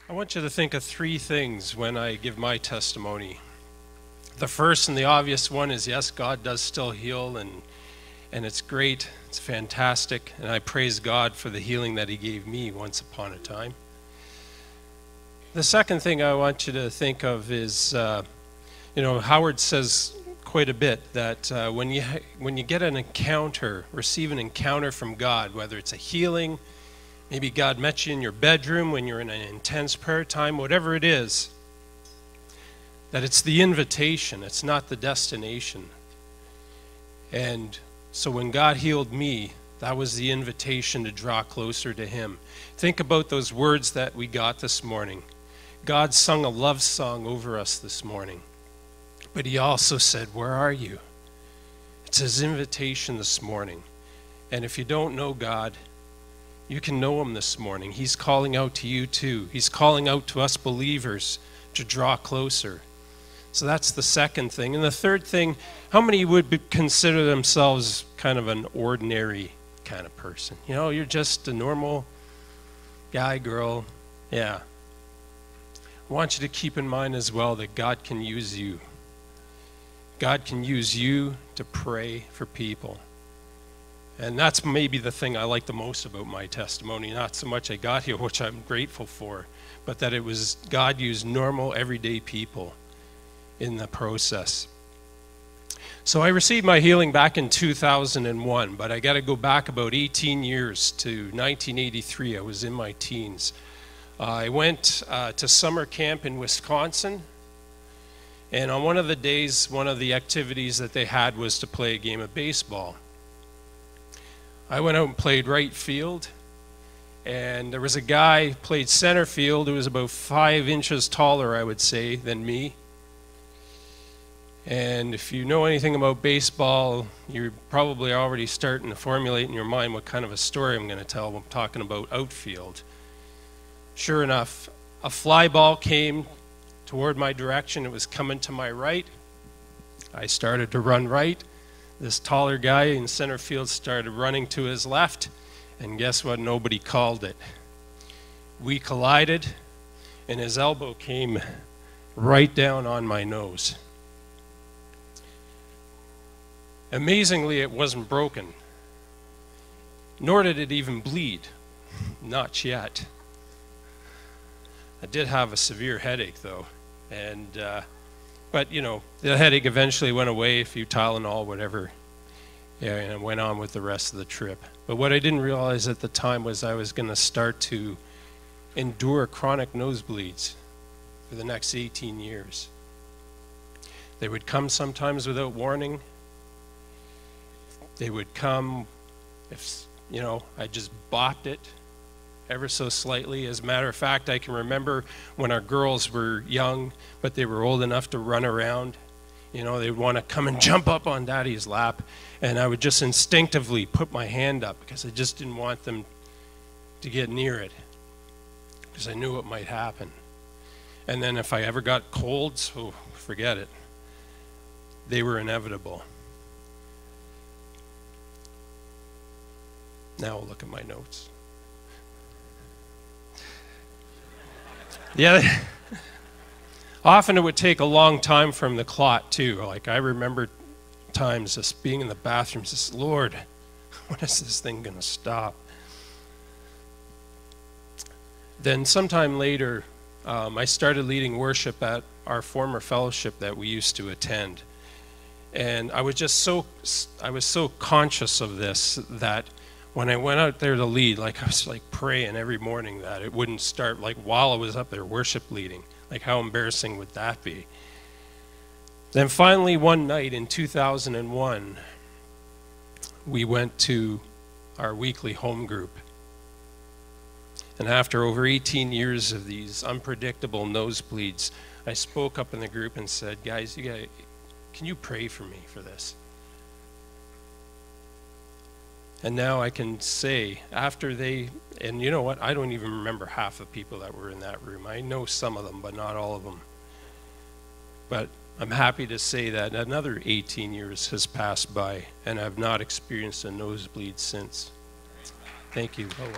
I want you to think of three things when I give my testimony. The first and the obvious one is, yes, God does still heal, and it's great, it's fantastic, and I praise God for the healing that he gave me once upon a time. The second thing I want you to think of is, Howard says quite a bit that when you get an encounter, receive an encounter from God, whether it's a healing, maybe God met you in your bedroom when you're in an intense prayer time, whatever it is, that it's the invitation, it's not the destination. And so when God healed me, that was the invitation to draw closer to him. Think about those words that we got this morning. God sung a love song over us this morning. But he also said, where are you? It's his invitation this morning. And if you don't know God, you can know him this morning. He's calling out to you too. He's calling out to us believers to draw closer. So that's the second thing. And the third thing, how many would consider themselves kind of an ordinary kind of person? You know, you're just a normal guy, girl. Yeah. I want you to keep in mind as well that God can use you. God can use you to pray for people. And that's maybe the thing I like the most about my testimony. Not so much I got here, which I'm grateful for, but that it was God used normal, everyday people in the process. So I received my healing back in 2001, but I got to go back about 18 years to 1983. I was in my teens. I went to summer camp in Wisconsin, and on one of the days, one of the activities that they had was to play a game of baseball. I went out and played right field, and there was a guy who played center field who was about 5 inches taller, I would say, than me. And if you know anything about baseball, you're probably already starting to formulate in your mind what kind of a story I'm going to tell when I'm talking about outfield. Sure enough, a fly ball came toward my direction. It was coming to my right. I started to run right. This taller guy in center field started running to his left, and guess what? Nobody called it. We collided, and his elbow came right down on my nose. Amazingly, it wasn't broken, nor did it even bleed. Not yet. I did have a severe headache, though, but, you know, the headache eventually went away, a few Tylenol, whatever, and I went on with the rest of the trip. But what I didn't realize at the time was I was going to start to endure chronic nosebleeds for the next 18 years. They would come sometimes without warning. They would come if, you know, I just bopped it ever so slightly. As a matter of fact, I can remember when our girls were young, but they were old enough to run around. You know, they would want to come and jump up on Daddy's lap, and I would just instinctively put my hand up because I just didn't want them to get near it because I knew what might happen. And then if I ever got colds, oh, forget it. They were inevitable. Now we'll look at my notes. Yeah, often it would take a long time from the clot too. Like I remember times just being in the bathroom, just, Lord, when is this thing going to stop? Then sometime later, I started leading worship at our former fellowship that we used to attend. And I was so conscious of this that when I went out there to lead, like I was like praying every morning that it wouldn't start like while I was up there worship leading. Like how embarrassing would that be? Then finally one night in 2001, we went to our weekly home group. And after over 18 years of these unpredictable nosebleeds, I spoke up in the group and said, guys, can you pray for me for this? And now I can say, after and you know what, I don't even remember half the people that were in that room. I know some of them, but not all of them. But I'm happy to say that another 18 years has passed by, and I've not experienced a nosebleed since. Thank you, Lord.